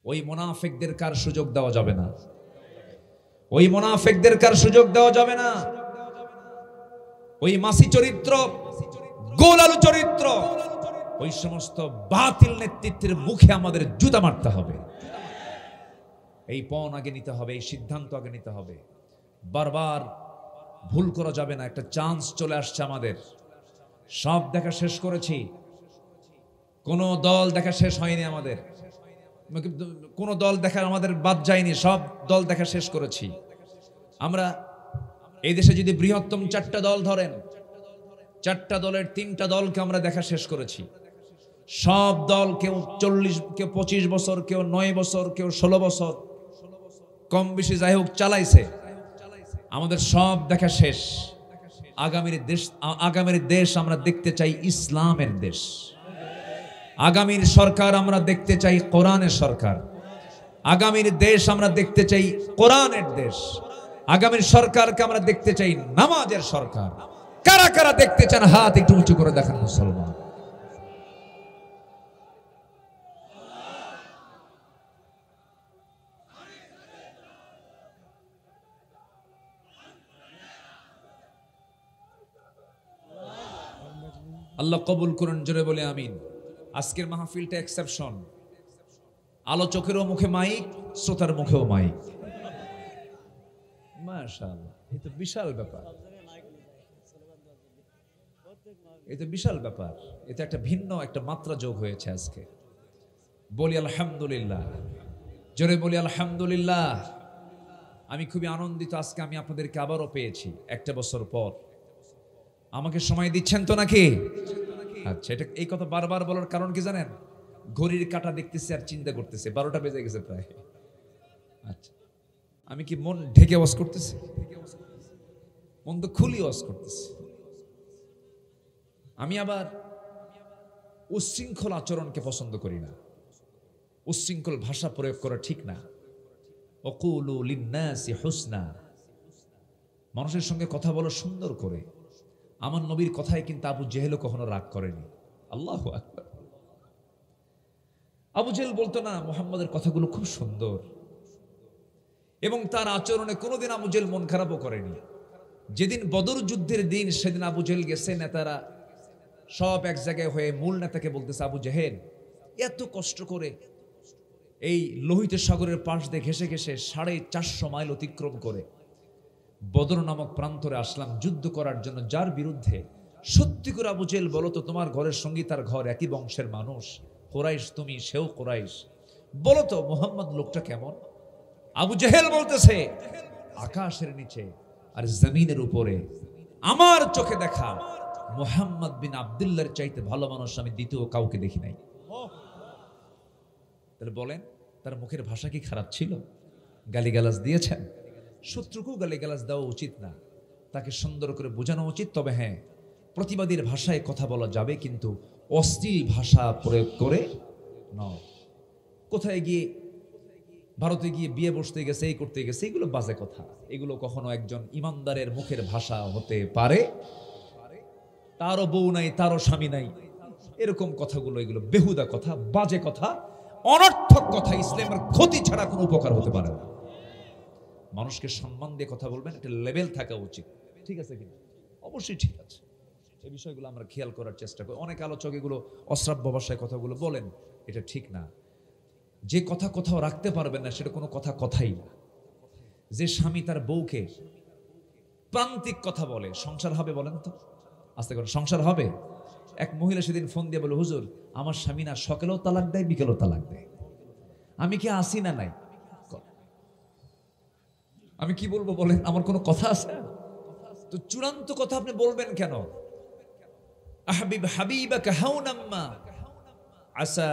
ওই মুনাফিকদের কার সুযোগ দেওয়া যাবে না, ওই মুনাফিকদের কার সুযোগ দেওয়া যাবে না। ওই মাসি চরিত্র, গোলালু চরিত্র, ওই সমস্ত বাতিল নেতৃত্বের মুখে আমাদের জুতা মারতে হবে। এই পণ আগে নিতে হবে, এই সিদ্ধান্ত আগে নিতে হবে। বারবার ভুল করা যাবে না। একটা চান্স চলে আসছে আমাদের, সব দেখা শেষ করেছি, কোন দল দেখা শেষ হয়নি আমাদের, কোন দল দেখা আমাদের বাদ যায়নি, সব দল দেখা শেষ করেছি আমরা। এই দেশে যদি বৃহত্তম 4টা দল ধরেন, 4টা দলের 3টা দলকে আমরা দেখা শেষ করেছি। সব দল কেউ 40, কেউ 25 বছর, কেউ 9 বছর, কেউ 16 বছর, কম বেশি যাই হোক চালাইছে। আমাদের সব দেখা শেষ। আগামীর দেশ আমরা দেখতে চাই ইসলামের দেশ। আগামীর সরকার আমরা দেখতে চাই কোরআনের সরকার। আগামীর দেশ আমরা দেখতে চাই কোরআনের দেশ। আগামীর সরকারকে আমরা দেখতে চাই নামাজের সরকার। কারা কারা দেখতে চান হাত একটু উঁচু করে দেখান মুসলমান। আল্লাহ কবুল করুন, জোরে বলে আমিন। আজকের মাহফিলটা এক্সেপশন। আলোচকেরও মুখে মাইক, শ্রোতার মুখেও মাইক। মাশাআল্লাহ, এটা বিশাল ব্যাপার, এটা বিশাল ব্যাপার। এটা একটা ভিন্ন একটা মাত্রা যোগ হয়েছে আজকে। বলি আলহামদুলিল্লাহ, জোরে বলি আলহামদুলিল্লাহ। আমি খুবই আনন্দিত আজকে আমি আপনাদেরকে আবারও পেয়েছি 1টা বছর পর। আমাকে সময় দিচ্ছেন তো নাকি? আচ্ছা, এটা এই কথা বারবার বলার কারণ কি জানেন? ঘড়ির কাঁটা দেখতেছি আর চিন্তা করতেছে 12টা বেজে গেছে প্রায়। আচ্ছা, আমি কি মন ঢেকে ওয়াজ করতেছি? মন তো খুলি ওয়াজ করতেছি। আমি আবার উচ্ছৃঙ্খল আচরণকে পছন্দ করি না। উচ্ছৃঙ্খল ভাষা প্রয়োগ করা ঠিক না। ওয়াকুলু লিন্নাসি হুসনা, মানুষের সঙ্গে কথা বলো সুন্দর করে। আমার নবীর কথায় কিন্তু আবু জেহেলও কখনো রাগ করেনি। আল্লাহু আকবার। আবু জেহেল বলতো না মুহাম্মাদের কথাগুলো খুব সুন্দর, এবং তার আচরণে কোনোদিন আবু জেহেল মন খারাপও করেনি। যেদিন বদর যুদ্ধের দিন, সেদিন আবু জেহেল গেছে, নেতারা সব এক জায়গায় হয়ে মূল নেতাকে বলতেছে, আবু জেহেল এত কষ্ট করে এই লোহিত সাগরের পাশ দিয়ে ঘেসে ঘেসে 450 মাইল অতিক্রম করে বদর নামক প্রান্তরে আসলাম যুদ্ধ করার জন্য, যার বিরুদ্ধে সত্যি করে আবু জেহেল বলো তো, তোমার ঘরের সঙ্গী তার ঘর, একই বংশের মানুষ, কুরাইশ তুমি, সেও কুরাইশ, বলো তো মুহাম্মদ লোকটা কেমন? আবু জেহেল বলতেছে, আকাশের নিচে আর জমিনের উপরে আমার চোখে দেখা মুহাম্মদ বিন আব্দুল্লাহর চাইতে ভালো মানুষ আমি দ্বিতীয় কাউকে দেখি নাই। তাহলে বলেন, তার মুখের ভাষা কি খারাপ ছিল? গালিগালাজ দিয়েছেন? শত্রুকেও গালিগালাজ দেওয়া উচিত না, তাকে সুন্দর করে বোঝানো উচিত। তবে হ্যাঁ, প্রতিবাদীর ভাষায় কথা বলা যাবে, কিন্তু অশ্লীল ভাষা প্রয়োগ করে নয়। কোথায় গিয়ে ভারতে গিয়ে বিয়ে বসতে গেছে, এই করতে গেছে, এগুলো বাজে কথা। এগুলো কখনো একজন ইমানদারের মুখের ভাষা হতে পারে? তারও বউ নাই, তারও স্বামী নাই, এরকম কথাগুলো, এগুলো বেহুদা কথা, বাজে কথা, অনর্থক কথা। ইসলামের ক্ষতি ছাড়া কোনো উপকার হতে পারে না। মানুষকে সম্মান দিয়ে কথা বলবেন, একটা লেভেল থাকা উচিত। ঠিক আছে কিনা? অবশ্যই ঠিক আছে। এই বিষয়গুলো আমরা খেয়াল করার চেষ্টা করি। অনেক আলোচক এগুলো অশ্রাব্য ভাষায় কথাগুলো বলেন, এটা ঠিক না। যে কথা কোথাও রাখতে পারবেন না, সেটা কোনো কথাই না। যে স্বামী তার বউকে প্রান্তিক কথা বলে, সংসার হবে? বলেন তো, আস্তে করে সংসার হবে? এক মহিলা সেদিন ফোন দিয়ে বলে, হুজুর আমার স্বামী না সকালেও তালাক দেয়, বিকেলেও তালাক দেয়, আমি কি আসি না নাই? আমি কি বলবো বলেন? আমার কোনো কথা আছে? তো চূড়ান্ত কথা আপনি বলবেন কেন? আহবিব হাবিবাকা হাওনাম্মা আসা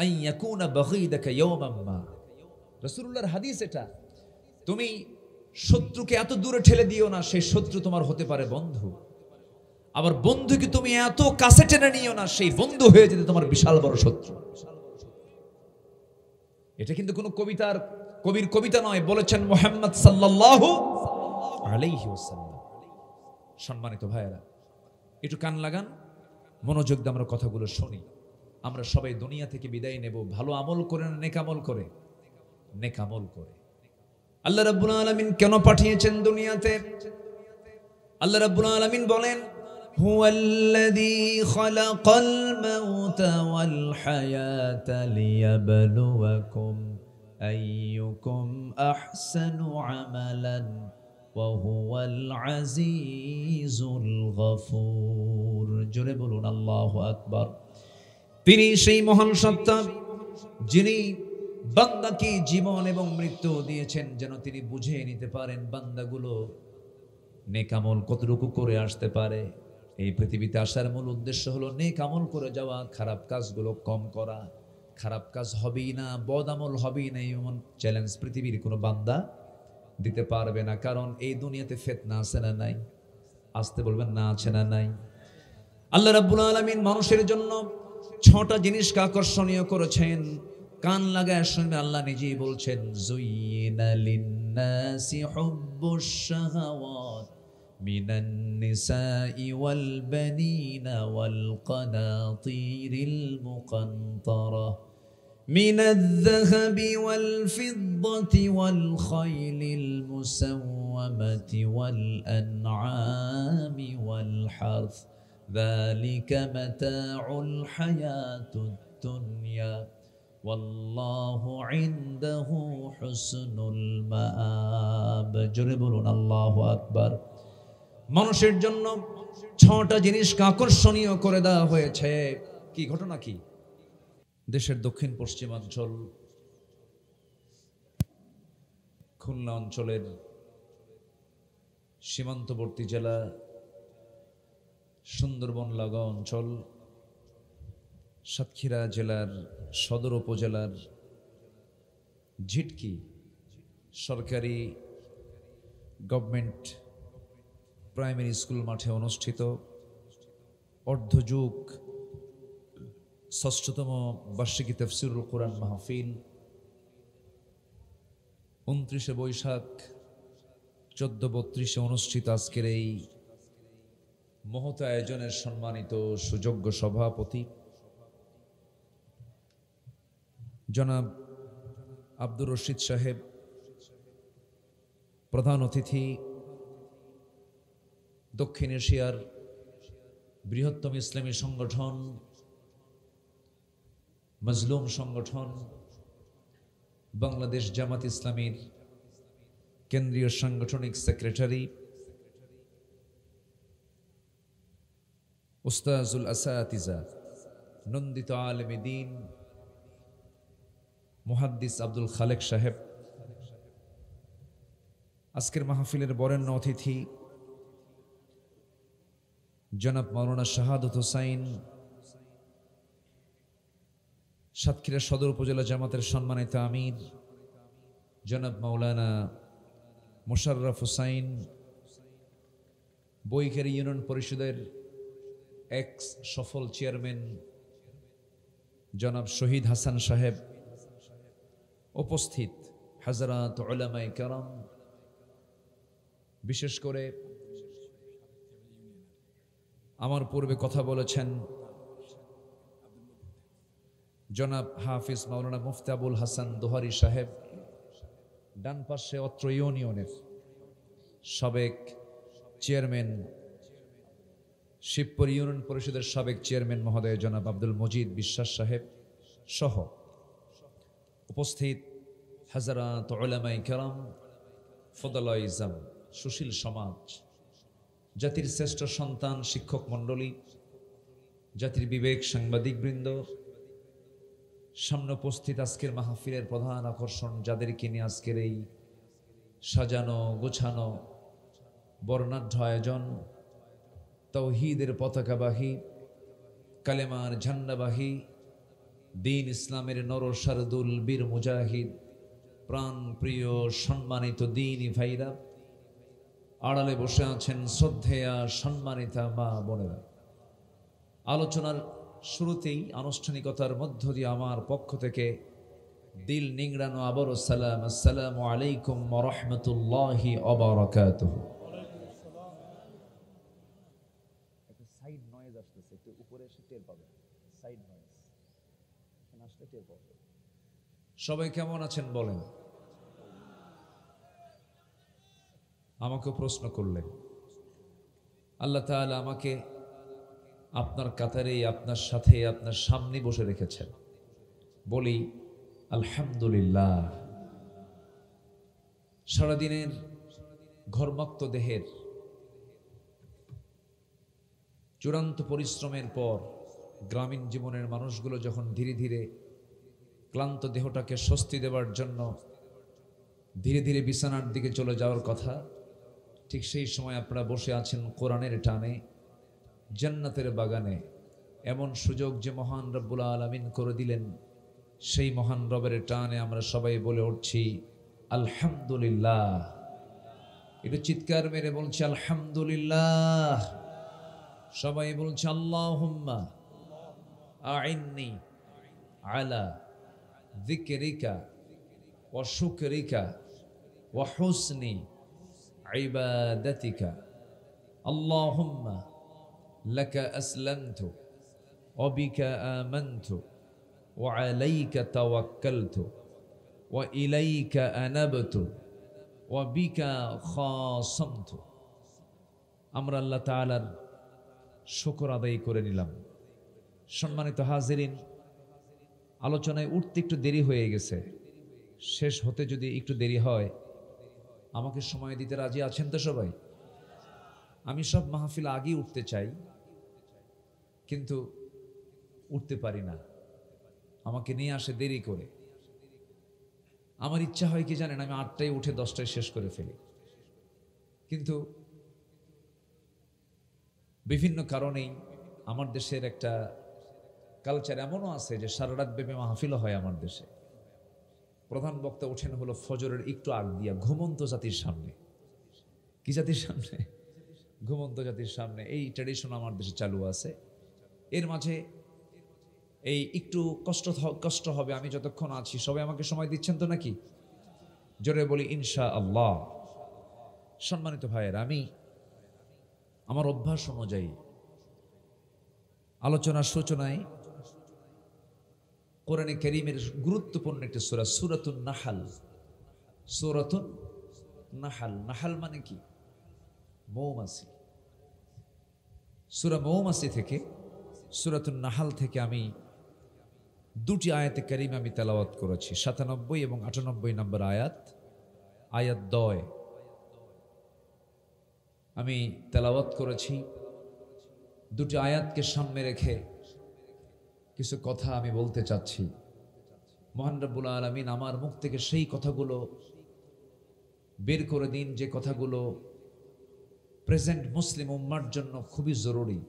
আন ইয়াকুনা বাগীদাকা ইয়াওমাম্মা। রাসূলুল্লাহর হাদিস এটা। তুমি শত্রুকে এত দূরে ঠেলে দিও না, সেই শত্রু তোমার হতে পারে বন্ধু। আবার বন্ধুকে তুমি এত কাছে টেনে নিও না, সেই বন্ধু হয়ে যেতে তোমার বিশাল বড় শত্রু। এটা কিন্তু কোনো কবির কবিতা নয়, বলেছেন মুহাম্মদ সাল্লাল্লাহু আলাইহি ওয়াসাল্লাম। সম্মানিত ভাইয়েরা, একটু কান লাগান, মনোযোগ দিয়ে আমরা কথাগুলো শুনি। আমরা সবাই দুনিয়া থেকে বিদায় নেব ভালো আমল করে না নেক আমল করে? নেক আমল করে। আল্লাহ রাব্বুল আলামিন কেন পাঠিয়েছেন দুনিয়াতে? আল্লাহ রাব্বুল আলামিন বলেন, হুয়াল্লাযী খালাকাল মাউতা ওয়াল হায়াতা লিয়াবলুয়াকুম আইয়ুকুম আহসানু আমালান ওয়া হুয়াল আজিজুল গফুর। জোরে বলুন আল্লাহু আকবার। তিনি সেই মহান সত্তা যিনি বান্দাকে জীবন এবং মৃত্যু দিয়েছেন যেন তিনি বুঝে নিতে পারেন বান্দাগুলো নেক আমল কতটুকু করে আসতে পারে। এই পৃথিবীতে আসার মূল উদ্দেশ্য হলো নেক আমল করে যাওয়া, খারাপ কাজগুলো কম করা। খারাপ কাজ হবেই না, বদ আমল হবেই না, এমন চ্যালেঞ্জ পৃথিবীর কোনো বান্দা দিতে পারবে না। কারণ এই দুনিয়াতে ফিতনা আছে না নাই? আসতে বলবেন না, আছে না নাই? আল্লাহ রাব্বুল আলামিন মানুষের জন্য 6টা জিনিসকে আকর্ষণীয় করেছেন। কান লাগায় শুনবে, আল্লাহ নিজেই বলছেন, যুয়িনা লিন্নাসি হুব্বুশ শাহাওয়াত মিনান নিসাই ওয়াল বানিনা ওয়াল কানাতিরিল মুকান্তারা মিনাল যাহাবি ওয়াল ফিদ্দাতি ওয়াল খাইলিল মুসাওয়ামাতি ওয়াল আনআমি ওয়াল হারথ ذلك متاع الحياة الدنيا والله عنده حسن المآب। জোরে বলুন আল্লাহু আকবার। মানুষের জন্য 6টা জিনিসকে আকর্ষণীয় করে দেওয়া হয়েছে। কি ঘটনা? কি দেশের দক্ষিণ পশ্চিমাঞ্চল খুলনা অঞ্চলের সীমান্তবর্তী জেলা সুন্দরবন লাগা অঞ্চল, সাতক্ষীরা জেলার সদর উপজেলার ঝিটকি সরকারি গভর্নমেন্ট প্রাইমারি স্কুল মাঠে অনুষ্ঠিত অর্ধযুগ ৬ষ্ঠতম বার্ষিকী তাফসীরুল কোরআন মাহফিল ২৯শে বৈশাখ ১৪৩২ অনুষ্ঠিত আজকের এই মহৎ আয়োজনের সম্মানিত সুযোগ্য সভাপতি জনাব আব্দুর রশিদ সাহেব, প্রধান অতিথি দক্ষিণ এশিয়ার বৃহত্তম ইসলামী সংগঠন মজলুম সংগঠন বাংলাদেশ জামাত ইসলামীর কেন্দ্রীয় সাংগঠনিক সেক্রেটারি উস্তাজুল আসাতিজা নন্দিত আলেমে দ্বীন মুহাদ্দিস আব্দুল খালেক সাহেব, আজকের মাহফিলের বরেণ্য অতিথি জনাব মাওলানা শাহাদত হোসাইন, সাতক্ষীরা সদর উপজেলা জামাতের সম্মানিত আমির জনাব মাওলানা মোশাররফ হোসাইন, বৈখারী ইউনিয়ন পরিষদের এক্স সফল চেয়ারম্যান জনাব শহীদ হাসান সাহেব, উপস্থিত হাজরাত উলামায়ে কেরাম, বিশেষ করে আমার পূর্বে কথা বলেছেন জনাব হাফিজ মাওলানা মুফতি আবুল হাসান দোহারি সাহেব, ডান পাশে অত্র ইউনিয়নের সাবেক চেয়ারম্যান শিবপুর ইউনিয়ন পরিষদের সাবেক চেয়ারম্যান মহোদয় জনাব আব্দুল মজিদ বিশ্বাস সাহেব সহ উপস্থিত হাজরাত উলামায়ে কেরাম, ফদলায়ে ইজম, সুশীল সমাজ, জাতির শ্রেষ্ঠ সন্তান শিক্ষক মণ্ডলী, জাতির বিবেক সাংবাদিকবৃন্দ, সামনে উপস্থিত আজকের মাহফিলের প্রধান আকর্ষণ যাদেরকে নিয়ে আজকের এই সাজানো গোছানো বর্ণাঢ্য আয়োজন, তাওহীদের পতাকাবাহী, কালেমার ঝান্ডাবাহী, দ্বীন ইসলামের নরসারদুল বীর মুজাহিদ, প্রাণ প্রিয় সম্মানিত দ্বীনি ভাইরা, আড়ালে বসে আছেন শ্রদ্ধেয়া সম্মানিতা মা বোনেরা। আলোচনার শুরুতেই আনুষ্ঠানিকতার মধ্য দিয়ে আমার পক্ষ থেকে দিল নিংড়ানো আবারও সালাম, আসসালামু আলাইকুম ওয়া রাহমাতুল্লাহি ওয়া বারাকাতুহু। একটা সাইড নয়েজ আসতেছে, একটু উপরে এসে টের পাবেন। সাইড নয়েজ সবাই কেমন আছেন বলেন। আমাকে প্রশ্ন করলেন, আল্লাহ তাআলা আমাকে আপনার কাতারে, আপনার সাথে, আপনার সামনে বসে রেখেছেন। বলি আলহামদুলিল্লাহ। সারাদিনের ঘর্মাক্ত দেহের চূড়ান্ত পরিশ্রমের পর গ্রামীণ জীবনের মানুষগুলো যখন ধীরে ধীরে ক্লান্ত দেহটাকে স্বস্তি দেওয়ার জন্য ধীরে ধীরে বিছানার দিকে চলে যাওয়ার কথা, ঠিক সেই সময় আপনারা বসে আছেন কোরআনের টানে জান্নাতের বাগানে। এমন সুযোগ যে মহান রব্বুল আলামিন করে দিলেন, সেই মহান রবের টানে আমরা সবাই বলে উঠছি আলহামদুলিল্লাহ। একটু চিৎকার মেরে বলছি আলহামদুলিল্লাহ। সবাই বলছে আল্লাহুম্মা আইন্নি আলা যিকরিকা ওয়া শুকরিকা ওয়া হুসনি ইবাদাতিকা। আল্লাহুম্মা লাকা আসলামতু ওয়া বিকা আমানতু ওয়া আলাইকা তাওয়াক্কালতু ওয়া ইলাইকা আনাবতু ওয়া বিকা খাসামতু। আমরা আল্লাহ তাআলার শুকর আদায় করে নিলাম। সম্মানিত হাজিরিন, আলোচনায় উঠতে একটু দেরি হয়ে গেছে। শেষ হতে যদি একটু দেরি হয়, আমাকে সময় দিতে রাজি আছেন তো সবাই? আমি সব মাহফিল আগেই উঠতে চাই, কিন্তু উঠতে পারি না, আমাকে নিয়ে আসে দেরি করে। আমার ইচ্ছা হয় কি জানেন, আমি 8টায় উঠে 10টায় শেষ করে ফেলি, কিন্তু বিভিন্ন কারণেই আমার দেশের একটা কালচার এমনও আছে যে সারা রাত ব্যাপী মাহফিল হয় আমার দেশে। প্রধান বক্তা ওঠেন হলো ফজরের একটু আগ দিয়া ঘুমন্ত জাতির সামনে। কি জাতির সামনে? ঘুমন্ত জাতির সামনে। এই ট্র্যাডিশন আমার দেশে চালু আছে। এর মাঝে এই একটু কষ্ট হবে, আমি যতক্ষণ আছি। সবাই আমাকে সময় দিচ্ছেন তো নাকি? জোরে বলি ইনশাআল্লাহ। সম্মানিত ভাইয়েরা, আমি আমার অভ্যাস অনুযায়ী আলোচনার সূচনায় কোরআনে কারীমের গুরুত্বপূর্ণ একটি সূরা, সূরাতুন নাহাল। সূরাতুন নাহাল, নাহাল মানে কি? মৌমাছি। সূরা মৌমাছি থেকে, সূরাতুন নাহাল থেকে আমি দুটি আয়াতে কারীমা আমি তেলাওয়াত করেছি। 97 এবং 98 নম্বর আয়াত, আয়াত 2 আমি তেলাওয়াত করেছি। দুটি আয়াতকে সামনে রেখে কিছু কথা আমি বলতে চাচ্ছি। মহান রব্বুল আলামিন আমার মুখ থেকে সেই কথাগুলো বের করে দিন যে কথাগুলো প্রেজেন্ট মুসলিম উম্মার জন্য খুবই জরুরি।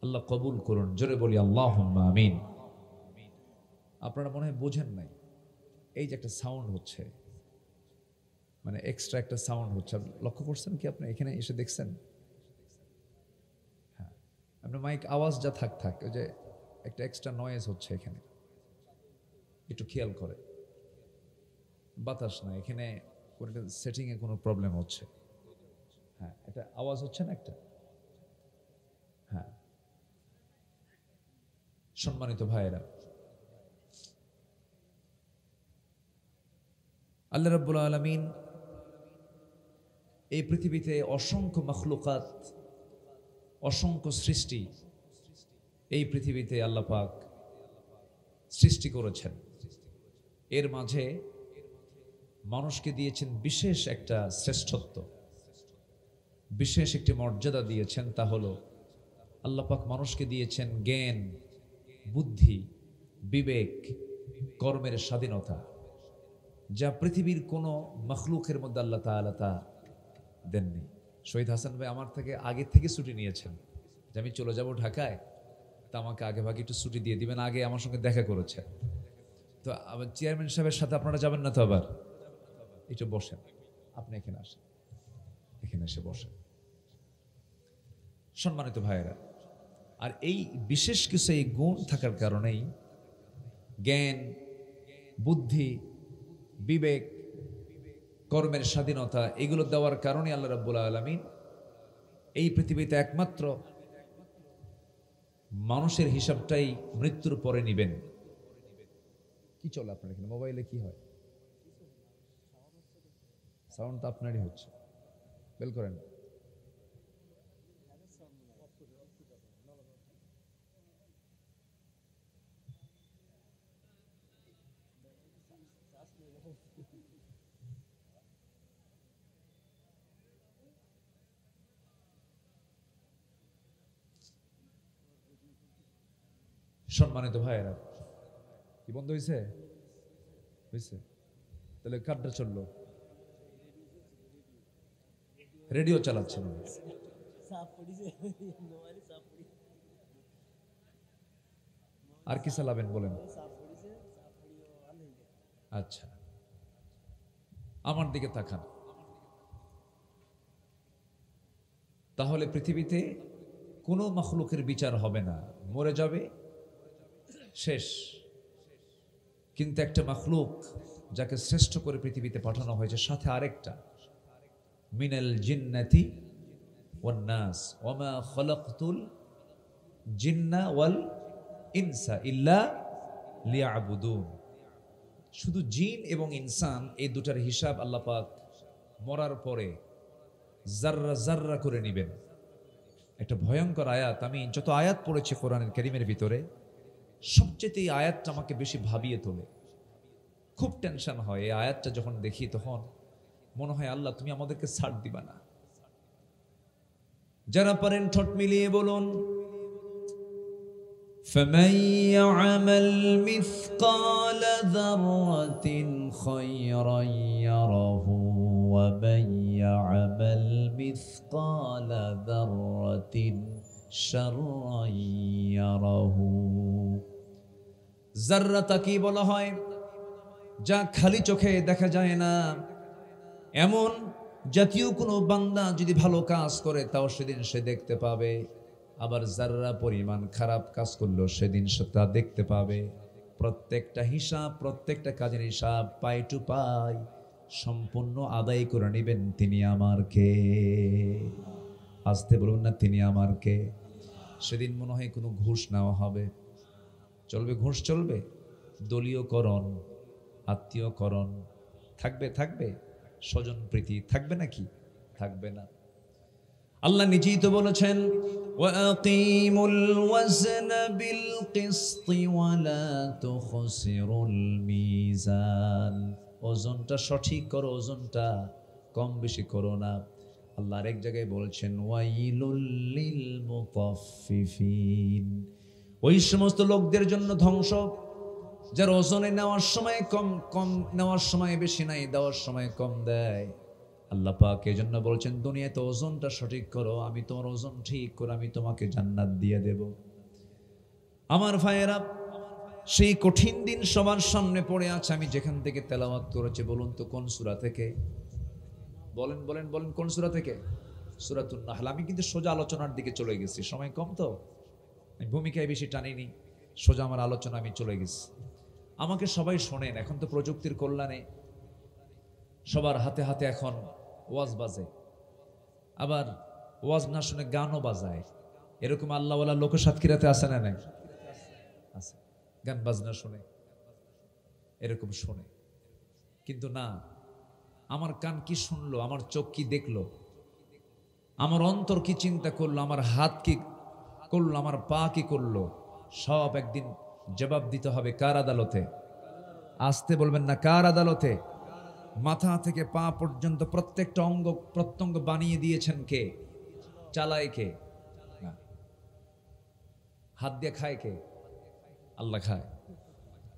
আল্লাহ কবুল করুন। জোরে বলি আল্লাহুম্মা আমিন। আপনারা মনে হয় বোঝেন নাই, এই যে একটা সাউন্ড হচ্ছে, মানে এক্সট্রা একটা সাউন্ড হচ্ছে, লক্ষ্য করছেন কি? আপনি এখানে এসে দেখছেন? হ্যাঁ, আপনার মাইক আওয়াজ যা থাক, ওই যে একটা এক্সট্রা নয়েজ হচ্ছে এখানে, একটু খেয়াল করে। বাতাস না এখানে, সেটিংয়ে কোনো প্রবলেম হচ্ছে। হ্যাঁ, এটা আওয়াজ হচ্ছে না একটা। হ্যাঁ, সম্মানিত ভাইয়েরা, আল্লাহ রাব্বুল আলামিন এই পৃথিবীতে অসংখ্য মাখলুকাত, অসংখ্য সৃষ্টি এই পৃথিবীতে আল্লাহ পাক সৃষ্টি করেছেন। এর মাঝে মানুষকে দিয়েছেন বিশেষ একটা শ্রেষ্ঠত্ব, বিশেষ একটি মর্যাদা দিয়েছেন। তা হলো আল্লাহ পাক মানুষকে দিয়েছেন জ্ঞান, বুদ্ধি, বিবেক, কর্মের স্বাধীনতা, যা পৃথিবীর কোনো মখলুকের মধ্যে আল্লাহ তাআলা তা দেননি। শহীদ হাসান ভাই আমার থেকে আগে থেকে ছুটি নিয়েছেন যে আমি চলে যাব ঢাকায়, তা আমাকে আগে ভাগে একটু ছুটি দিয়ে দিবেন। আগে আমার সঙ্গে দেখা করেছে। তো আবার চেয়ারম্যান সাহেবের সাথে আপনারা যাবেন না তো? আবার একটু বসেন, আপনি এখানে আসেন, এখানে এসে বসেন। সম্মানিত ভাইয়েরা, আর এই বিশেষ কিছু এই গুণ থাকার কারণেই জ্ঞান, বুদ্ধি, বিবেক, কর্মের স্বাধীনতা, এগুলো দেওয়ার কারণে আল্লাহ রাব্বুল আলামিন এই পৃথিবীতে একমাত্র মানুষের হিসাবটাই মৃত্যুর পরে নিবেন। কি চলে আপনার এখানে? মোবাইলে কি হয়? সাউন্ড তো আপনারই হচ্ছে, বেল করেন। সম্মানিত ভাইয়েরা, কি বন্ধ হয়েছে? হয়েছে? তাহলে কারটা চললো? রেডিও চালাচ্ছেন? আর কি চালাবেন বলেন? আচ্ছা, আমার দিকে তাকান। তাহলে পৃথিবীতে কোনো মাখলুকের বিচার হবে না, মরে যাবে, শেষ। কিন্তু একটা মাখলুক যাকে শ্রেষ্ঠ করে পৃথিবীতে পাঠানো হয়েছে, সাথে আরেকটা, মিনাল জিন্নাতি ওয়ান নাস ওমা খলাকতুল জিন্না ওয়াল ইনসা ইল্লা লিয়াবুদুন। শুধু জিন এবং ইনসান এই দুটার হিসাব আল্লাহ পাক মরার পরে জাররা জাররা করে নেবেন। একটা ভয়ঙ্কর আয়াত। আমি যত আয়াত পড়েছি কোরআনের কারীমের ভিতরে, সবচেয়ে এই আয়াতটা আমাকে বেশি ভাবিয়ে তোলে। খুব টেনশন হয় এই আয়াতটা যখন দেখি, তখন মনে হয় আল্লাহ তুমি আমাদেরকে ছাড় দিবা না। যারা পারেন ঠোঁট মিলিয়ে বলুন, فَمَن يَعْمَلْ مِثْقَالَ ذَرَّةٍ خَيْرًا يَرَهُ وَمَن يَعْمَلْ مِثْقَالَ ذَرَّةٍ شَرًّا يَرَهُ। জাররা তাকে বলা হয় যা খালি চোখে দেখা যায় না। এমন জাতীয় কোনো বান্দা যদি ভালো কাজ করে তাও সেদিন সে দেখতে পাবে, আবার জাররা পরিমাণ খারাপ কাজ করলেও সেদিন সে তা দেখতে পাবে। প্রত্যেকটা হিসাব, প্রত্যেকটা কাজের হিসাব পাই টু পাই সম্পূর্ণ আদায় করে নেবেন তিনি আমার কে। আসতে বলুন না, তিনি আমার কে। সেদিন মনে হয় কোনো ঘুষ নেওয়া হবে? চলবে? ঘুষ চলবে? দলীয়করণ, আত্মীয়করণ থাকবে? থাকবে? স্বজন প্রীতি থাকবে নাকি? থাকবে না। আল্লাহ নিজেই তো বলেছেন, ওয়াকিমুল ওয়াজনা বিল কিসতি ওয়ালা তুখসিরুল মিজান। ওজনটা সঠিক করো, ওজনটা কম বেশি করো না। আল্লাহ আরেক জায়গায় বলছেন, ওয়াইলুল লিল মুতাফফিফিন। ওই সমস্ত লোকদের জন্য ধ্বংস যারা ওজনে নেওয়ার সময় কম কম, নেওয়ার সময় বেশি নাই, দেওয়ার সময় কম দেয়। আল্লাহ পাক এজন্য বলছেন, দুনিয়াতে ওজনটা সঠিক করো, আমি তোমার ওজন ঠিক করে আমি তোমাকে জান্নাত দিয়ে দেব। আমার ভাইয়েরা, সেই কঠিন দিন সবার সামনে পড়ে আছে। আমি যেখান থেকে তেলাওয়াত করেছি, বলুন তো কোন সূরা থেকে? বলেন বলেন বলেন, কোন সূরা থেকে? সূরাতুন নাহল। আমি কিন্তু সোজা আলোচনার দিকে চলে গেছি, সময় কম তো আমি ভূমিকায় বেশি টানিনি, সোজা আমার আলোচনা আমি চলে গেছি। আমাকে সবাই শোনেন, এখন তো প্রযুক্তির কল্যাণে সবার হাতে হাতে এখন ওয়াজ বাজে, আবার ওয়াজ না শুনে গানও বাজায়। এরকম আল্লাহওয়ালা লোক সাতক্ষীরাতে আছে না? নাই? আছে। গান বাজনা শুনে, এরকম শোনে। কিন্তু না, আমার কান কি শুনলো, আমার চোখ কি দেখলো, আমার অন্তর কি চিন্তা করলো, আমার হাত কি করলো, আমার পা কি করলো, সব একদিন জবাব দিতে হবে কার আদালতে? আসতে বলবেন না, কার আদালতে? মাথা থেকে পা পর্যন্ত প্রত্যেকটা অঙ্গ প্রত্যঙ্গ বানিয়ে দিয়েছেন কে? চালায় কে? না। হাত দিয়ে খায় কে? আল্লাহ খায়।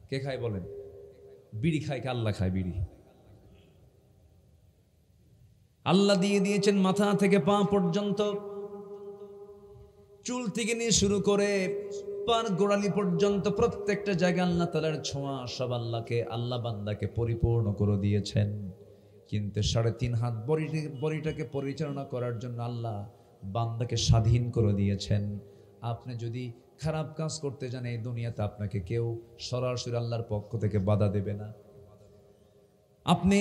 কে খায় বলেন? বিড়ি খায় কে? আল্লাহ খায় বিড়ি। আল্লাহ দিয়ে দিয়েছেন মাথা থেকে পা পর্যন্ত, চুল থেকে নিয়ে শুরু করে পার গোড়ালি পর্যন্ত প্রত্যেকটা জায়গায় আল্লাহ তাআলার ছোঁয়া, সব আল্লাহকে, আল্লাহ বান্দাকে পরিপূর্ণ করে দিয়েছেন। কিন্তু 3.5 হাত বডিটাকে পরিচালনা করার জন্য আল্লাহ বান্দাকে স্বাধীন করে দিয়েছেন। আপনি যদি খারাপ কাজ করতে যান, এই দুনিয়াতে আপনাকে কেউ সরাসরি আল্লাহর পক্ষ থেকে বাধা দেবে না। আপনি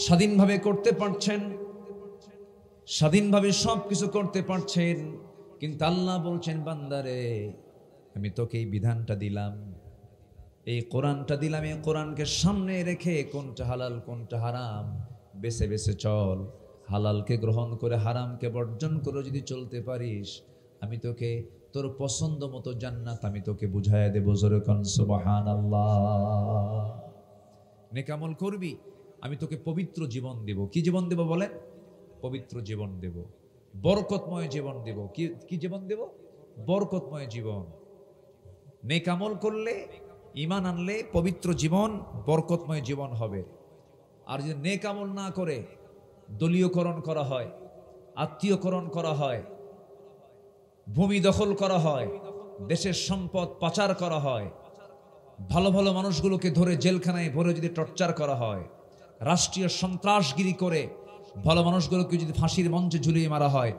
স্বাধীনভাবে করতে পারছেন, স্বাধীনভাবে সব কিছু করতে পারছেন, কিন্তু আল্লাহ বলছেন, বান্দারে আমি তোকে এই বিধানটা দিলাম, এই কোরআনটা দিলাম, এই কোরআনকে সামনে রেখে কোনটা হালাল কোনটা হারাম বেছে বেছে চল। হালালকে গ্রহণ করে হারামকে বর্জন করে যদি চলতে পারিস, আমি তোকে তোর পছন্দ মতো জান্নাত আমি তোকে বুঝাইয়া দেব। জোরে কোন সুবহানাল্লাহ। নেকামল করবি, আমি তোকে পবিত্র জীবন দেব। কি জীবন দেব বলেন? পবিত্র জীবন দেব, বরকতময় জীবন দেব। কি জীবন দেব? বরকতময় জীবন। নেকামল করলে, ঈমান আনলে পবিত্র জীবন, বরকতময় জীবন হবে। আর যদি নেকামল না করে দলীয়করণ করা হয়, আত্মীয়করণ করা হয়, ভূমি দখল করা হয়, দেশের সম্পদ পাচার করা হয়, ভালো ভালো মানুষগুলোকে ধরে জেলখানায় ভরে যদি টর্চার করা হয়, রাষ্ট্রীয় সন্ত্রাসগিরি করে ভালো মানুষগুলোকে যদি ফাঁসির মঞ্চে ঝুলিয়ে মারা হয়,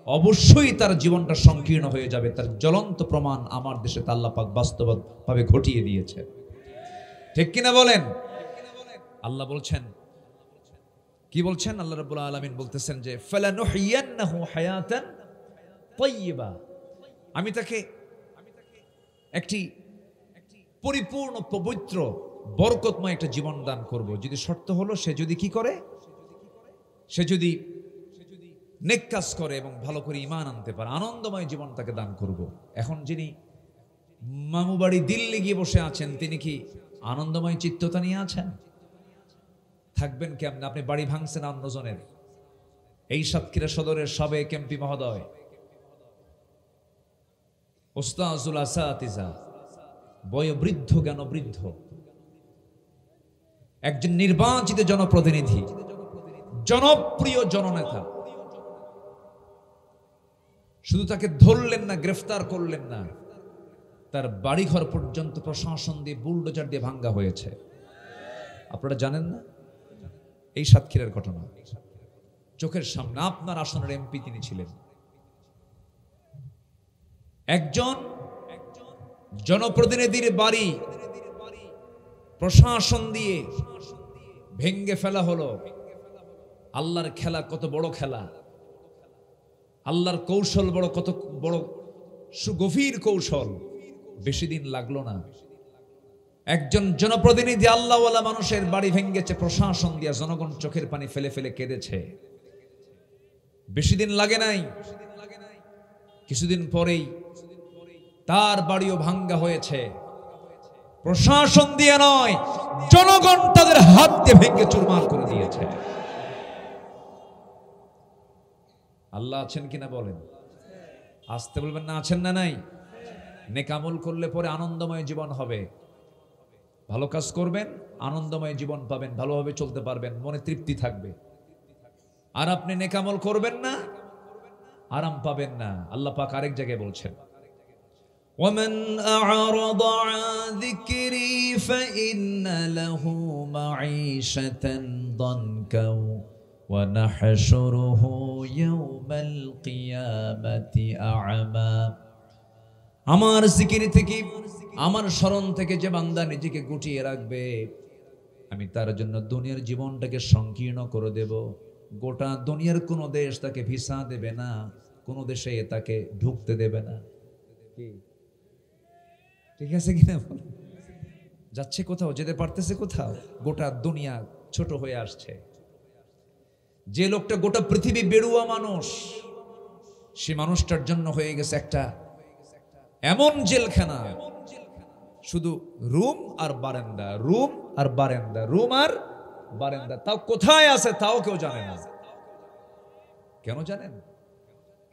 অবশ্যই তার জীবনটা সংকীর্ণ হয়ে যাবে। তার জ্বলন্ত প্রমাণ আমার দেশে আল্লাহ পাক বাস্তবভাবে ঘটিয়ে দিয়েছে। ঠিক কিনা বলেন? আল্লাহ বলছেন, কি বলছেন? আল্লাহ রাব্বুল আলামিন বলতেছেন যে ফালানুহিয়ান্নাহু হায়াতান তাইয়্যিবা, আমি তাকে একটি পরিপূর্ণ পবিত্র বরকতময় একটা জীবন দান করব। যদি শর্ত হলো সে যদি কি করে, সে যদি নেক কাজ করে এবং ভালো করে ঈমান আনতে পারে, আনন্দময় জীবন তাকে দান করব। এখন যিনি মামু বাড়ি দিল্লি গিয়ে বসে আছেন, তিনি কি আনন্দময় চিত্ততা নিয়ে আছেন? থাকবেন কেমন? আপনি বাড়ি ভাঙছেন অন্যজনের। এই সাতক্ষীরা সদরের সাবেক এমপি মহোদয় ওস্তাজুল আসাতিজা, বয়োবৃদ্ধ জ্ঞানবৃদ্ধ, একজন নির্বাচিত জনপ্রতিনিধি, জনপ্রিয় জননেতা, শুধু তাকে ধরলেন না, গ্রেফতার করলেন না, তার বাড়িঘর পর্যন্ত প্রশাসন দিয়ে বুলডোজার দিয়ে ভাঙ্গা হয়েছে। আপনারা জানেন না? এই সাতক্ষীরার ঘটনা চোখের সামনে, আপনার আসনের এমপি তিনি ছিলেন। একজন জনপ্রতিনিধির বাড়ি প্রশাসন দিয়ে ভেঙ্গে ফেলা হলো। আল্লাহর খেলা কত বড় খেলা, আল্লাহর কৌশল বড়, কত বড় সুগভীর কৌশল। বেশি দিন লাগলো না, একজন জনপ্রতিনিধি আল্লাহওয়ালা মানুষের বাড়ি ভেঙ্গেছে প্রশাসন দিয়া। জনগণ চোখের পানি ফেলে ফেলে কেঁদেছে। বেশি দিন লাগে নাই, কিছুদিন পরেই তার বাড়িও ভাঙ্গা হয়েছে। প্রশাসন দিয়ে নয়, জনগণ তাদের হাত দিয়ে ভেঙ্গে চুরমার করে দিয়েছে। আল্লাহ আছেন কিনা বলেন? আসতে বলবেন না, আছেন না নাই? নেকামল করলে পরে আনন্দময় জীবন হবে। ভালো কাজ করবেন, আনন্দময় জীবন পাবেন, ভালোভাবে চলতে পারবেন, মনে তৃপ্তি থাকবে। আর আপনি নেকামল করবেন না, আরাম পাবেন না। আল্লাহ পাক আরেক জায়গায় বলছেন, وَمَنْ أَعْرَضَ عَنْ ذِكْرِي فَإِنَّ لَهُ مَعِيشَةً ضَنْكًا وَنَحْشُرُهُ يَوْمَ الْقِيَامَةِ أَعْمَى। আমার জিকির থেকে, আমার স্মরণ থেকে যে বান্দা নিজেকে গুটিয়ে রাখবে, আমি তার জন্য দুনিয়ার জীবনটাকে সংকীর্ণ করে দেব। গোটা দুনিয়ার কোনো দেশ তাকে ভিসা দেবে না, কোনো দেশে তাকে ঢুকতে দেবে না। ঠিক আছে কিনা? যাচ্ছে কোথাও, যেতে পারতেছে কোথাও? গোটা দুনিয়া ছোট হয়ে আসছে। যে লোকটা গোটা পৃথিবী বেড়ুয়া মানুষ, সে মানুষটার জন্য হয়ে গেছে একটা এমন জেলখানা, শুধু রুম আর বারান্দা, রুম আর বারান্দা, রুম আর বারান্দা। তাও কোথায় আছে তাও কেউ জানে না। কেন জানেন?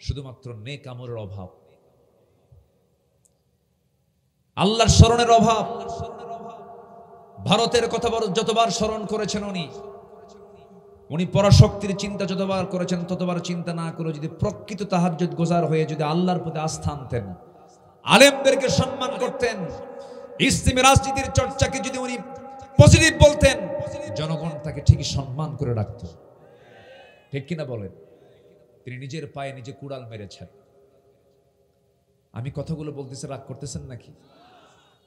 শুধুমাত্র নেক আমলের অভাব, আল্লাহর স্মরণের অভাব। ভারতের কথা যতবার স্মরণ করেছেন উনি পরাশক্তির চিন্তা যতবার করেছেন, ততবার চিন্তা না করে যদি প্রকৃত তাহাজ্জুদ গোজার হয়ে যদি আল্লাহর প্রতি আস্থা আনতেন, আলেমদেরকে সম্মান করতেন, ইসলামী রাজনীতির চর্চাকে যদি উনি পজিটিভ বলতেন, জনগণ তাকে ঠিকই সম্মান করে রাখত। ঠিক কিনা বলেন? তিনি নিজের পায়ে নিজে কুড়াল মেরেছেন। আমি কথাগুলো বলতেছি, রাগ করতেছেন নাকি?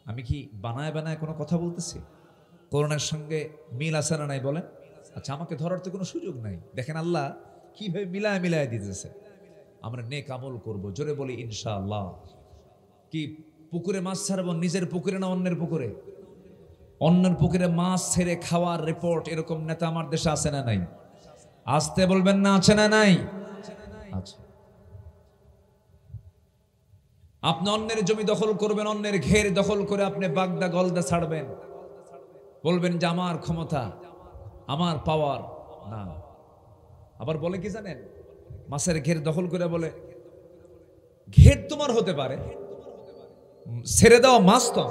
আমি কি বানায় বানায় কোনো কথা বলতেছি? করোনার সঙ্গে মিল আছে না নাই বলেন? আচ্ছা, আমাকে ধরার তো কোনো সুযোগ নাই। দেখেন আল্লাহ কিভাবে মিলায় মিলায় দিতেছে। আমরা নেক আমল করব, জোরে বলি ইনশাআল্লাহ। কি পুকুরে মাছ ছাড়বো? নিজের পুকুরে না অন্যের পুকুরে? অন্যের পুকুরে মাছ ছেড়ে খাওয়ার রিপোর্ট এরকম নেতা আমার দেশে আছে না নাই? আসতে বলবেন না, আছে না নাই? আছে। আপনি অন্যের জমি দখল করবেন, অন্যের ঘের দখল করে আপনি বাগদা গলদা ছাড়বেন, বলবেন যে আমার ক্ষমতা, আমার পাওয়ার। না, আবার বলে কি জানেন, মাছের ঘের দখল করে বলে ঘের তোমার হতে পারে, ছেড়ে দেওয়া মাছ তো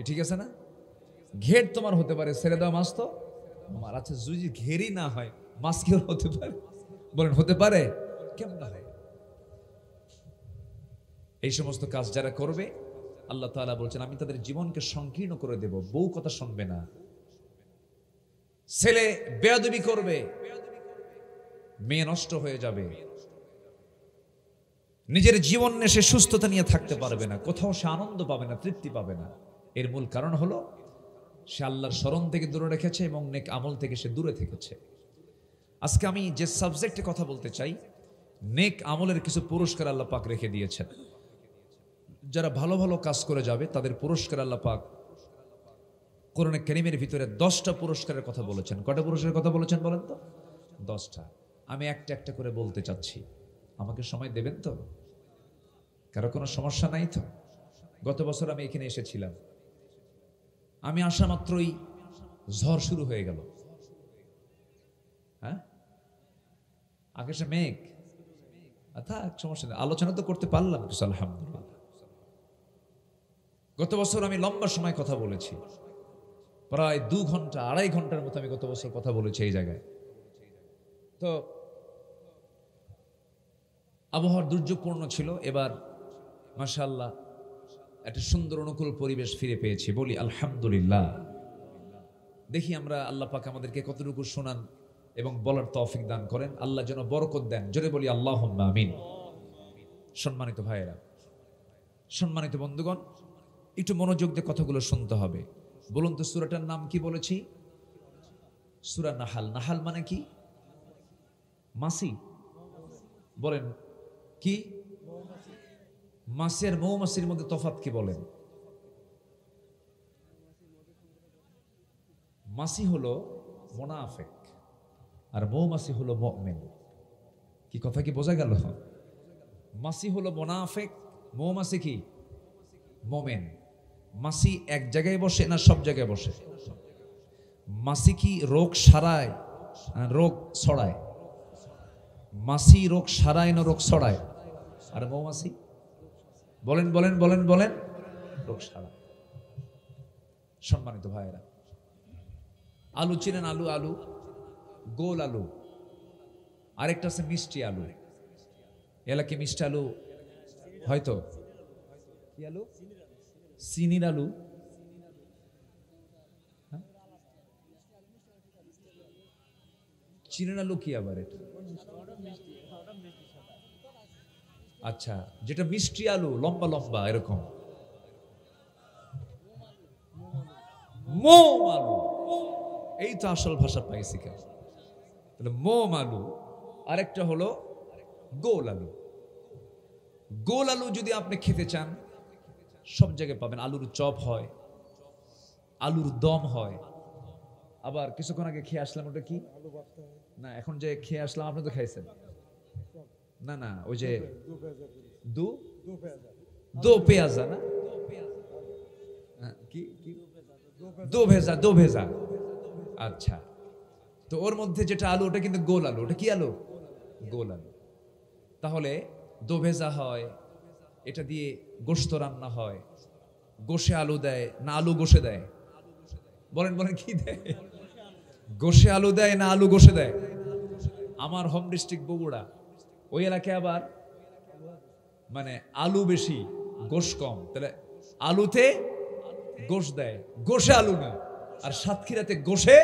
ঠিক আছে না? ঘের তোমার হতে পারে, ছেড়ে দেওয়া মাছ তো আমার। আচ্ছা, যদি ঘেরই না হয় মাছ কি হতে পারে? বলেন হতে পারে? কেমন হয়? এই সমস্ত কাজ যারা করবে আল্লাহ তাআলা বলছেন আমি তাদের জীবনকে সংকীর্ণ করে দেব। বউ কথা শুনবে না, ছেলে বেয়াদবি করবে, মেয়ে নষ্ট হয়ে যাবে, নিজের জীবন নিয়ে সে সুস্থতা নিয়ে থাকতে পারবে না, কোথাও সে আনন্দ পাবে না, তৃপ্তি পাবে না। এর মূল কারণ হলো সে আল্লাহর স্মরণ থেকে দূরে রেখেছে এবং নেক আমল থেকে সে দূরে থেকেছে। আজকে আমি যে সাবজেক্টে কথা বলতে চাই, নেক আমলের কিছু পুরস্কার আল্লাহ পাক রেখে দিয়েছেন। যারা ভালো ভালো কাজ করে যাবে তাদের পুরস্কার আল্লাহ পাক কোরআনে কারীমের ভিতরে 10টা পুরস্কারের কথা বলেছেন। কয়টা পুরস্কারের কথা বলেছেন বলেন তো? 10টা। আমি একটা একটা করে বলতে চাচ্ছি, আমাকে সময় দেবেন তো? কারো কোনো সমস্যা নাই তো? গত বছর আমি এখানে এসেছিলাম, আমি আসা মাত্রই ঝড় শুরু হয়ে গেল। হ্যাঁ, আকাশে মেঘ, থাক সমস্যা নেই, আলোচনা তো করতে পারলাম কিছু, আলহামদুলিল্লাহ। গত বছর আমি লম্বা সময় কথা বলেছি, প্রায় 2 ঘন্টা 2.5 ঘন্টার মতো আমি গত বছর কথা বলেছি এই জায়গায়। তো আবহাওয়ার দুর্যোগপূর্ণ ছিল, এবার মাশাআল্লাহ একটা সুন্দর অনুকূল পরিবেশ ফিরে পেয়েছি, বলি আলহামদুলিল্লাহ। দেখি আমরা আল্লাহ পাক আমাদেরকে কতটুকু শোনান এবং বলার তৌফিক দান করেন, আল্লাহ যেন বরকত দেন, জোরে বলি আল্লাহুম্মা আমিন। সম্মানিত ভাইয়েরা, সম্মানিত বন্ধুগণ, একটু মনোযোগ দিয়ে কথাগুলো শুনতে হবে। বলুন তো সূরাটার নাম কি বলেছি? সূরা নাহাল। নাহাল মানে কি? মাছি। বলেন কি? মাছি আর মৌমাছির মধ্যে তফাৎ কি বলেন? মাছি হলো মুনাফিক আর মৌমাছি হলো মুমিন। কি কথা কি বোঝা গেল? মাছি হলো মুনাফিক, মৌমাছি কি? মুমিন। মাছি এক জায়গায় বসে না সব জায়গায় বসে? মাছি কি রোগ সারায় না রোগ ছড়ায়? মাছি রোগ সারায় না রোগ ছড়ায়? আর মৌমাছি? বলেন বলেন বলেন বলেন, রোগ সারায়। সম্মানিত ভাইয়েরা, আলু চিনেন? আলু, আলু গোল আলু, আরেকটা আছে মিষ্টি আলু। এলাকে মিষ্টি আলু হয়তো, কি আলু? চিনির আলু। চিনির আলু কি আবার এটা? আচ্ছা, যেটা মিষ্টি আলু লম্বা লম্বা এরকম, মোম আলু। এই তো আসল ভাষা পাইছি কেন। তাহলে মোম আলু, আরেকটা হলো গোল আলু। গোল আলু যদি আপনি খেতে চান সব জায়গায় পাবেন। আলুর চপ হয়, আলুর দম হয়, আবার কিছুক্ষণ আগে খেয়ে আসলাম ওটা কি না, এখন যে খেয়ে আসলাম আপনি তো খাইছেন না? না, ওই যে দো পেঁয়াজা না, কি কি দো ভেজা, দো ভেজা। আচ্ছা, তো ওর মধ্যে যেটা আলু ওটা কিন্তু গোল আলু। ওটা কি আলু? গোল আলু। তাহলে দো ভেজা হয়, এটা দিয়ে গোশত রান্না হয়। গোশে আলু দেয় না আলু গোশে দেয়? বলেন বলেন, কি দেয়? গোশে আলু দেয় না আলু গোশে দেয়? আমার হোম ডিস্ট্রিক্ট বগুড়া, ওই এলাকায় আবার মানে আলু বেশি গোশ কম, তাহলে আলুতে গোশ দেয়, গোশে আলু না। আর সাতক্ষীরাতে গোশে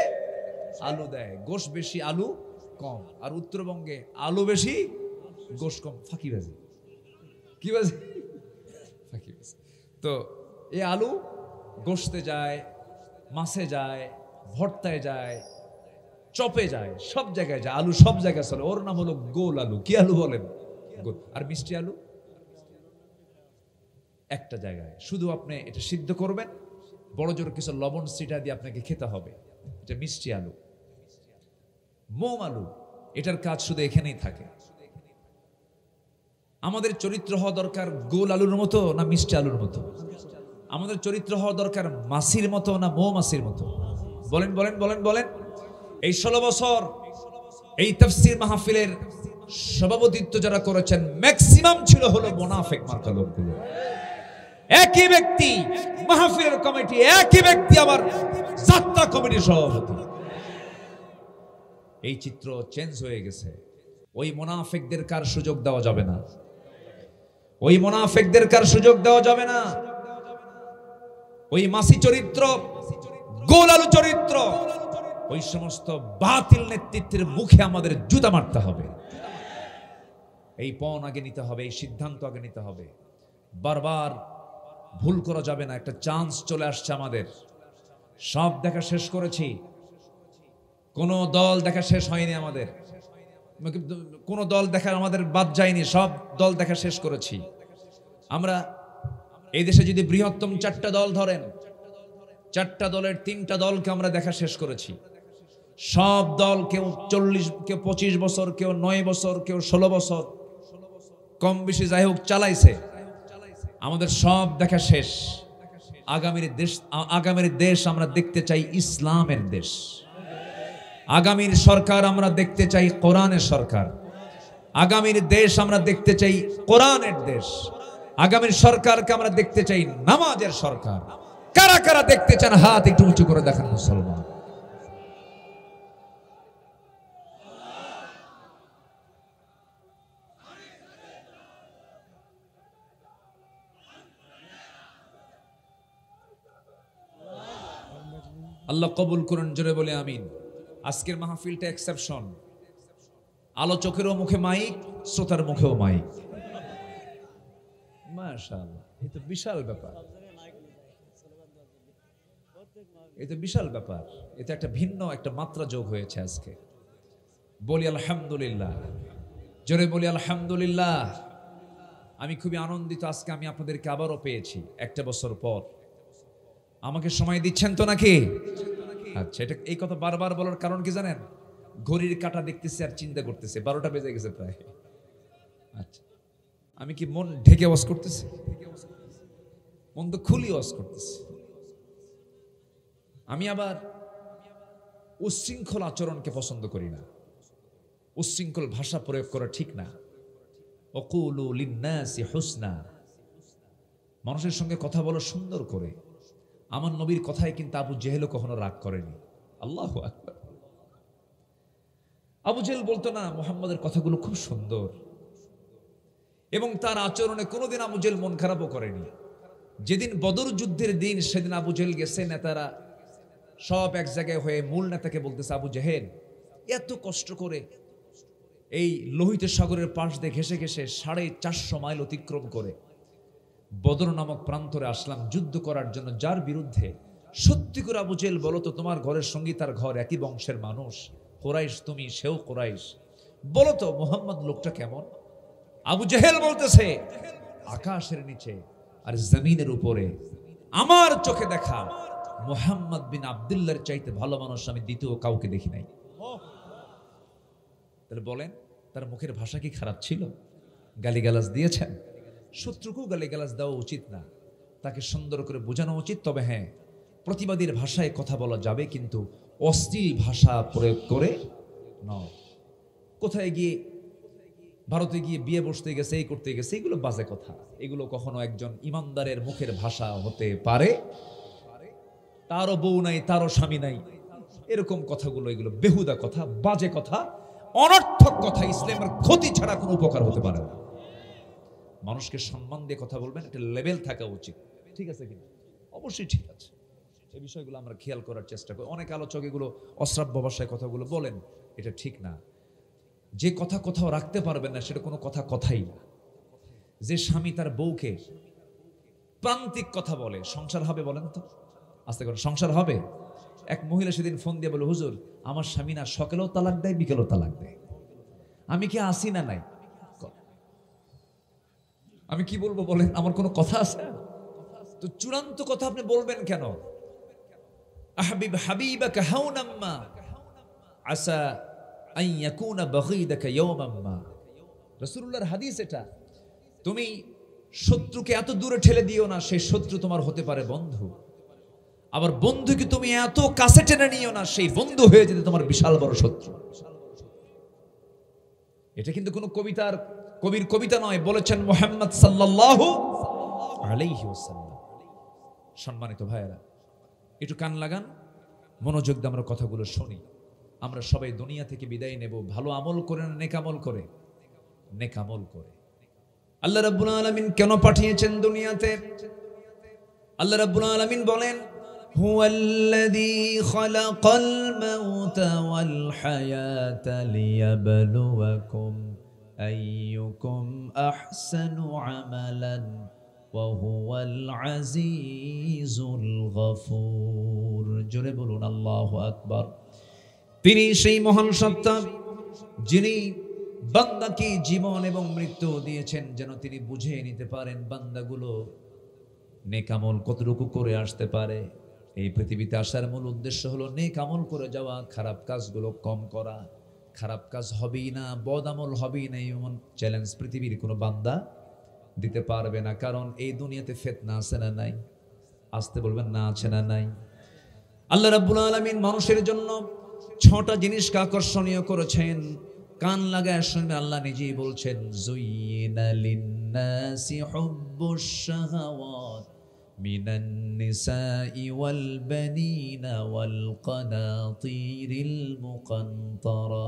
আলু দেয়, গোশ বেশি আলু কম। আর উত্তরবঙ্গে আলু বেশি গোশ কম। ফাঁকিবাজি, কি বাজি? ফাঁকিবাজি। তো এই আলু গোশতে যায়, মাছে যায়, ভর্তায় যায়, চপে যায়, সব জায়গায় যায়। আলু সব জায়গায় চলে। ওর নাম হলো গোল আলু। কি আলু বলেন? গোল। আর মিষ্টি আলু একটা জায়গায়, শুধু আপনি এটা সিদ্ধ করবেন, বড় জোর কিছু লবণ সিটা দিয়ে আপনাকে খেতে হবে। এটা মিষ্টি আলু, মোম আলু, এটার কাজ শুধু এখানেই থাকে। আমাদের চরিত্র হওয়া দরকার গোল আলুর মতো না মিষ্টি আলুর মতো? আমাদের চরিত্র হওয়া দরকার মাছির মতো না মৌমাছির মতো? বলেন বলেন বলেন বলেন। এই 16 বছর এই তাফসীর মাহফিলের সভাপতিত্ব যারা করেছেন ম্যাক্সিমাম ছিল হলো মুনাফিক মার্কা লোকগুলো। একই ব্যক্তি মাহফিলের কমিটি, একই ব্যক্তি আবার যাত্রা কমিটির সভাপতি। এই চিত্র চেঞ্জ হয়ে গেছে। ওই মুনাফিকদের কার সুযোগ দেওয়া যাবে না, ওই মুনাফিকদের কার সুযোগ দেওয়া যাবে না। ওই মাসি চরিত্র, গোল আলু চরিত্র, ওই সমস্ত বাতিল নেতৃত্বের মুখে আমাদের জুতা মারতে হবে। এই পণ আগে নিতে হবে, এই সিদ্ধান্ত আগে নিতে হবে। বারবার ভুল করা যাবে না। একটা চান্স চলে আসছে আমাদের, সব দেখা শেষ করেছি, কোন দল দেখা শেষ হয়নি আমাদের, কোন দল দেখা আমাদের বাদ যায়নি, সব দল দেখা শেষ করেছি আমরা। এই দেশে যদি বৃহত্তম 4টা দল ধরেন, 4টা দলের 3টা দলকে আমরা দেখা শেষ করেছি। সব দল কেউ 40, কেউ 25 বছর, কেউ 9 বছর, কেউ 16 বছর, কম বেশি যাই হোক চালাইছে। আমাদের সব দেখা শেষ। আগামীর দেশ আমরা দেখতে চাই ইসলামের দেশ। আগামীর সরকার আমরা দেখতে চাই কোরআনের সরকার। আগামীর দেশ আমরা দেখতে চাই কোরআনের দেশ। আগামীর সরকারকে আমরা দেখতে চাই নামাজের সরকার। কারা কারা দেখতে চান হাত একটু উঁচু করে দেখান মুসলমান। আল্লাহ কবুল করুন, জোরে বলে আমিন। আজকের মাহফিলটা এক্সেপশন। আলোচকেরও মুখে মাইক, শ্রোতার মুখেও মাইক। মাশাআল্লাহ, এটা বিশাল ব্যাপার, এটা বিশাল ব্যাপার। এটা একটা ভিন্ন একটা মাত্রা যোগ হয়েছে আজকে। বলি আলহামদুলিল্লাহ, জোরে বলি আলহামদুলিল্লাহ। আমি খুবই আনন্দিত আজকে আমি আপনাদেরকে আবারও পেয়েছি 1 বছর পর। আমাকে সময় দিচ্ছেন তো নাকি? আচ্ছা, এটা এই কথা বারবার বলার কারণ কি জানেন? ঘড়ির কাঁটা দেখতেছি আর চিন্তা করতেছে 12টা বেজে গেছে প্রায়। আচ্ছা, আমি কি মন ঢেকে ওয়াজ করতেছি? মন তো খুলি ওয়াজ করতেছি। আমি আবার উচ্ছৃঙ্খল আচরণকে পছন্দ করি না। উচ্ছৃঙ্খল ভাষা প্রয়োগ করা ঠিক না। ওয়াকুলু লিন্নাসি হুসনা, মানুষের সঙ্গে কথা বলা সুন্দর করে। আমার নবীর কথায় কিন্তু আবু জেহেলও কখনো রাগ করেনি। আল্লাহু আকবার। আবু জেহেল বলতো না মুহাম্মদের কথাগুলো খুব সুন্দর, এবং তার আচরণে কোনোদিন আবু জেহেল মন খারাপও করেনি। যেদিন বদর যুদ্ধের দিন, সেদিন আবু জেহেল গেছে, নেতারা সব এক জায়গায় হয়ে মূল নেতাকে বলতেছে, আবু জেহেল এত কষ্ট করে এই লোহিত সাগরের পাশ দিয়ে ঘেসে ঘেসে 450 মাইল অতিক্রম করে বদর নামক প্রান্তরে আসলাম যুদ্ধ করার জন্য, যার বিরুদ্ধে সত্যি করে আবু জেহেল বলো তো, তোমার ঘরের সঙ্গী তার ঘর, একই বংশের মানুষ, কুরাইশ তুমি, সেও কুরাইশ, বলো তো মুহাম্মদ লোকটা কেমন? আবু জেহেল বলতেছে, আকাশের নিচে আর জমিনের উপরে আমার চোখে দেখা মুহাম্মদ বিন আব্দুল্লাহর চাইতে ভালো মানুষ আমি দ্বিতীয় কাউকে দেখি নাই। তাহলে বলেন, তার মুখের ভাষা কি খারাপ ছিল? গালিগালাজ দিয়েছেন? শত্রুকেও গালিগালাজ দেওয়া উচিত না, তাকে সুন্দর করে বোঝানো উচিত। তবে হ্যাঁ, প্রতিবাদীর ভাষায় কথা বলা যাবে, কিন্তু অশ্লীল ভাষা প্রয়োগ করে নয়। কোথায় গিয়ে ভারতে গিয়ে বিয়ে বসতে গেছে, এই করতে গেছে, এগুলো বাজে কথা। এগুলো কখনো একজন ইমানদারের মুখের ভাষা হতে পারে? তারও বউ নাই, তারও স্বামী নাই, এরকম কথাগুলো, এগুলো বেহুদা কথা, বাজে কথা, অনর্থক কথা। ইসলামের ক্ষতি ছাড়া কোনো উপকার হতে পারে না। মানুষকে সম্মান দিয়ে কথা বলবেন, একটা লেভেল থাকা উচিত। ঠিক আছে কিনা? অবশ্যই ঠিক আছে। এই বিষয়গুলো আমরা খেয়াল করার চেষ্টা করি। অনেক আলোচক এগুলো অশ্রাব্য ভাষায় কথাগুলো বলেন, এটা ঠিক না। যে কথা কোথাও রাখতে পারবেন না, সেটা কোনো কথাই না। যে স্বামী তার বউকে প্রান্তিক কথা বলে, সংসার হবে? বলেন তো, আস্তে করে সংসার হবে? এক মহিলা সেদিন ফোন দিয়ে বলে, হুজুর আমার স্বামী না সকালেও তালাক দেয়, বিকেলেও তালাক দেয়, আমি কি আসি না নাই? আমি কি বলবো বলেন? আমার কোনো কথা আছে? তো চূড়ান্ত কথা আপনি বলবেন কেন? আহবিব হাবিবাকা হাওনাম্মা আসা আন ইয়াকুনা বাগীদাকা ইয়াওমাম্মা। রাসূলুল্লাহর হাদিস এটা। তুমি শত্রুকে এত দূরে ঠেলে দিও না, সেই শত্রু তোমার হতে পারে বন্ধু। আবার বন্ধুকে তুমি এত কাছে টেনে নিও না, সেই বন্ধু হয়ে যেতে তোমার বিশাল বড় শত্রু। এটা কিন্তু কোনো কবির কবিতা নয়, বলেছেন মুহাম্মদ সাল্লাল্লাহু আলাইহি ওয়াসাল্লাম। সম্মানিত ভাইয়েরা, একটু কান লাগান, মনোযোগ দিয়ে আমরা কথাগুলো শুনি। আমরা সবাই দুনিয়া থেকে বিদায় নেব ভালো আমল করে না নেক আমল করে? নেক আমল করে। আল্লাহ রাব্বুল আলামিন কেন পাঠিয়েছেন দুনিয়াতে? আল্লাহ রাব্বুল আলামিন বলেন, হুয়াল্লাযী খালাকাল মাউতা ওয়াল হায়াতা লিয়াবলুয়াকুম আইয়ুকুম আহসানু আমালান ওয়া হুয়াল আজিজুল গফুর। জোরে বলুন আল্লাহু আকবার। তিনি সেই মহান সত্তা যিনি বান্দাকে জীবন এবং মৃত্যু দিয়েছেন যেন তিনি বুঝে নিতে পারেন বান্দাগুলো নেক আমল কতটুকু করে আসতে পারে। এই পৃথিবীতে আসার মূল উদ্দেশ্য হলো নেক আমল করে যাওয়া, খারাপ কাজগুলো কম করা। খারাপ কাজ হবেই না, বদ আমল হবেই না, এমন চ্যালেঞ্জ পৃথিবীর কোনো বান্দা দিতে পারবে না। কারণ এই দুনিয়াতে ফিতনা আছে না নাই? আসতে বলবেন না, আছে না নাই? আল্লাহ রাব্বুল আলামিন মানুষের জন্য 6টা জিনিসকে আকর্ষণীয় করেছেন। কান লাগায় শুনবে, আল্লাহ নিজেই বলছেন, যুয়িনা লিন্নাসি হুব্বুশ শাহাওয়াত মিনান নিসাই ওয়াল বানিনা ওয়াল কানাতিরিল মুকান্তারা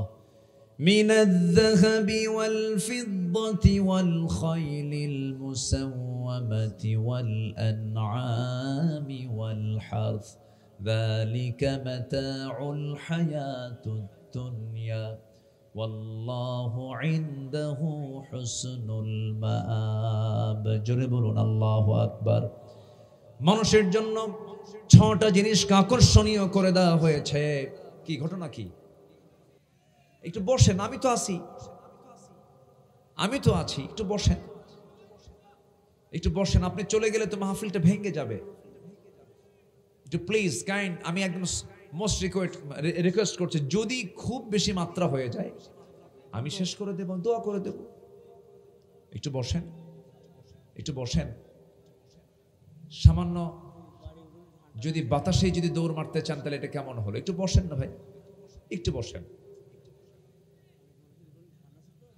মিনাল যাহাবি ওয়াল ফিদ্দাতি ওয়াল খাইলিল মুসাওয়ামাতি ওয়াল আনআমি ওয়াল হারথ যালিকা মাতাউল হায়াতুদ দুনিয়া ওয়াল্লাহু ইনদাহু হুসনুল মাআব। জোরে বলুন আল্লাহু আকবার। মানুষের জন্য 6টা জিনিসকে আকর্ষণীয় করে দেওয়া হয়েছে। কি ঘটনা কি? একটু বসেন, আমি তো আছি, একটু বসেন, একটু বসেন। আপনি চলে গেলে তো মাহফিলটা ভেঙে যাবে। একটু প্লিজ কাইন্ড, আমি একদম মোস্ট রিকোয়েস্ট করছি, যদি খুব বেশি মাত্রা হয়ে যায় আমি শেষ করে দেব, দোয়া করে দেব। একটু বসেন, একটু বসেন। সামান্য যদি বাতাসে যদি দৌড় মারতে চান তাহলে এটা কেমন হলো? একটু বসেন না ভাই, একটু বসেন,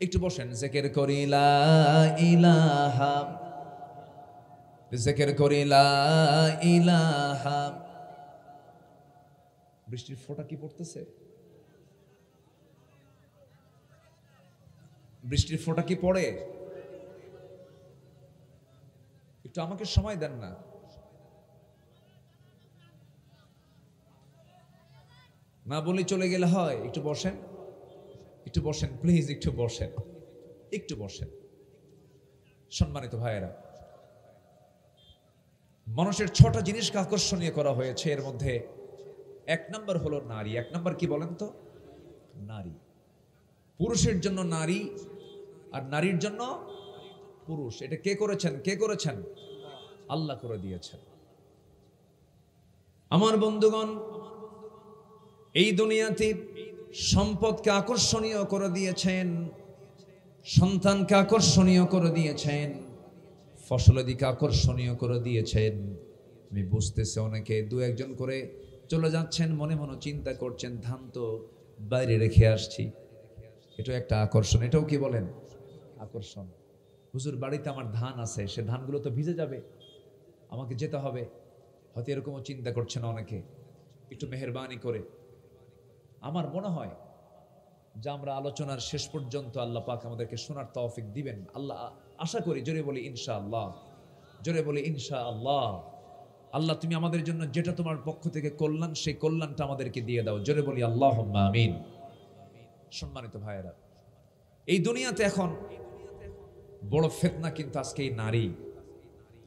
একটু বসেন। জিকির করি লা ইলাহা, জিকির করি লা ইলাহা। বৃষ্টির ফোঁটা কি পড়তেছে? বৃষ্টির ফোঁটা কি পড়ে? একটু আমাকে সময় দেন না। না বলে চলে গেলে হয়। একটু বসেন, একটু বসেন প্লিজ, একটু বসেন, একটু বসেন। সম্মানিত ভাইয়েরা, মানুষের 6টা জিনিসকে আকর্ষণীয় করা হয়েছে। এর মধ্যে 1 নম্বর হলো নারী। 1 নম্বর কি বলেন তো? নারী। পুরুষের জন্য নারী আর নারীর জন্য পুরুষ। এটা কে করেছেন? কে করেছেন? আল্লাহ করে দিয়েছেন। আমার বন্ধুগণ, এই দুনিয়াতে সম্পদকে আকর্ষণীয় করে দিয়েছেন, সন্তানকে আকর্ষণীয় করে দিয়েছেন, ফসলাদিকে আকর্ষণীয় করে দিয়েছেন। আমি বুঝতেছি অনেকে 2-1 করে চলে যাচ্ছেন, মনে মনে চিন্তা করছেন ধান তো বাইরে রেখে আসছি, এটাও একটা আকর্ষণ। এটাও কি বলেন? আকর্ষণ। হুজুর বাড়িতে আমার ধান আছে, সে ধানগুলো তো ভিজে যাবে, আমাকে যেতে হবে। হয়তো এরকমও চিন্তা করছেন অনেকে। একটু মেহেরবানি করে, আমার মনে হয় যে আমরা আলোচনার শেষ পর্যন্ত আল্লাহ পাক আমাদেরকে শোনার তৌফিক দিবেন। আল্লাহ আশা করি। জোরে বলি ইনশাআল্লাহ, জোরে বলি ইনশাআল্লাহ। আল্লাহ তুমি আমাদের জন্য যেটা তোমার পক্ষ থেকে কল্যাণ, সেই কল্যাণটা আমাদেরকে দিয়ে দাও। জোরে বলি আল্লাহুম্মা আমিন। সম্মানিত ভাইয়েরা, এই দুনিয়াতে এখন বড় ফিতনা কিন্তু আজকে এই নারী।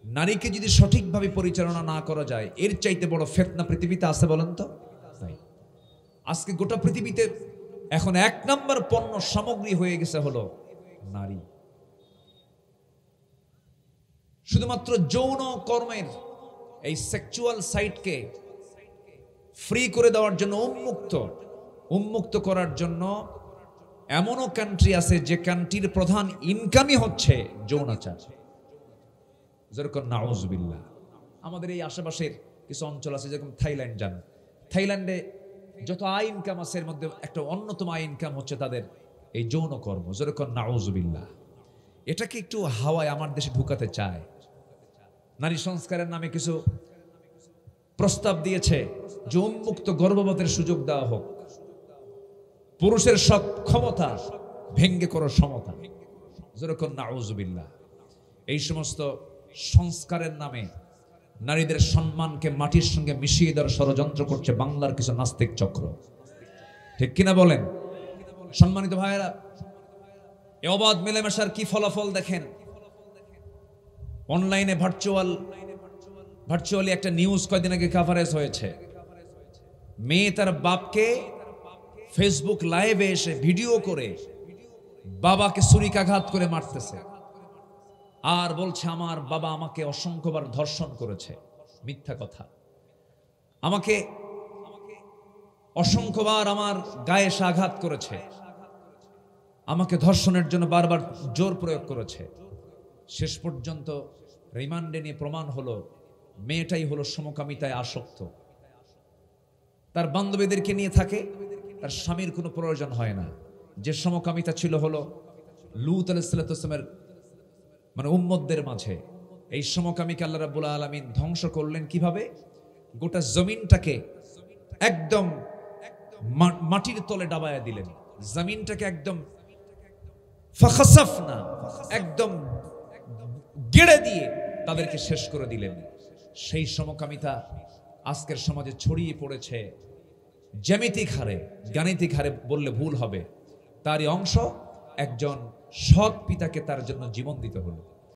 নারীকে যদি সঠিকভাবে পরিচালনা না করা যায়, এর চাইতে বড় ফিতনা পৃথিবীতে আছে বলেন তো? আজকে গোটা পৃথিবীতে এখন 1 নম্বর পণ্য সামগ্রী হয়ে গেছে হলো নারী। শুধুমাত্র যৌন কর্মের এই সেক্সুয়াল সাইটকে ফ্রি করে দেওয়ার জন্য উন্মুক্ত করার জন্য এমনও কান্ট্রি আছে যে কান্ট্রির প্রধান ইনকামই হচ্ছে যৌনাচার। যেরকম নাউজুবিল্লাহ। আমাদের এই আশেপাশের কিছু অঞ্চল আছে, যেরকম থাইল্যান্ড যান, থাইল্যান্ডে যত আয় ইনকাম আছে এর মধ্যে একটা অন্যতম আয় ইনকাম হচ্ছে তাদের এই যৌন কর্ম। যেরকম নাউজুবিল্লাহ। এটাকে একটু হাওয়ায় আমার দেশে ঢুকাতে চায়। নারী সংস্কারের নামে কিছু প্রস্তাব দিয়েছে যে উন্মুক্ত গর্ভপাতের সুযোগ দেওয়া হোক, পুরুষের সব ক্ষমতা ভেঙ্গে করো সমতা। যেরকম নাউজুবিল্লাহ। এই সমস্ত সংস্কারের নামে নারীদের সম্মানকে মাটির সঙ্গে মিশিয়ে দেওয়ার ষড়যন্ত্র করছে বাংলার কিছু নাস্তিক চক্র। ঠিক কিনা বলেন? সম্মানিত ভাইয়েরা, এ অবাধ মেলামেশার কি ফলাফল দেখেন। অনলাইনে ভার্চুয়ালি একটা নিউজ কয়েকদিন আগে কভারেজ হয়েছে। মেয়ে তার বাপকে ফেসবুক লাইভে এসে ভিডিও করে বাবাকে ছুরিকাঘাত করে মারতেছে আর বলছে আমার বাবা আমাকে অসংখ্যবার ধর্ষণ করেছে। মিথ্যা কথা। আমাকে অসংখ্যবার আমার গায়ে এসে আঘাত করেছে, আমাকে ধর্ষণের জন্য বারবার জোর প্রয়োগ করেছে। শেষ পর্যন্ত রিমান্ডে নিয়ে প্রমাণ হলো মেয়েটাই হলো সমকামিতায় আসক্ত। তার বান্ধবীদেরকে নিয়ে থাকে, তার স্বামীর কোনো প্রয়োজন হয় না। যে সমকামিতা ছিল হলো লূত আলাইহিস সালামের মানে উম্মতদের মাঝে। এই সমকামীকে আল্লাহ রাব্বুল আলামিন ধ্বংস করলেন কিভাবে? গোটা জমিনটাকে একদম মাটির তলে ডাবায়া দিলেন। জমিনটাকে একদম ফাখাসাফনা, একদম গেড়ে দিয়ে তাদেরকে শেষ করে দিলেন। সেই সমকামিতা আজকের সমাজে ছড়িয়ে পড়েছে জ্যামিতিক হারে, গাণিতিক হারে বললে ভুল হবে। তারই অংশ একজন সৎ পিতাকে তার জন্য জীবন দিতে হলো।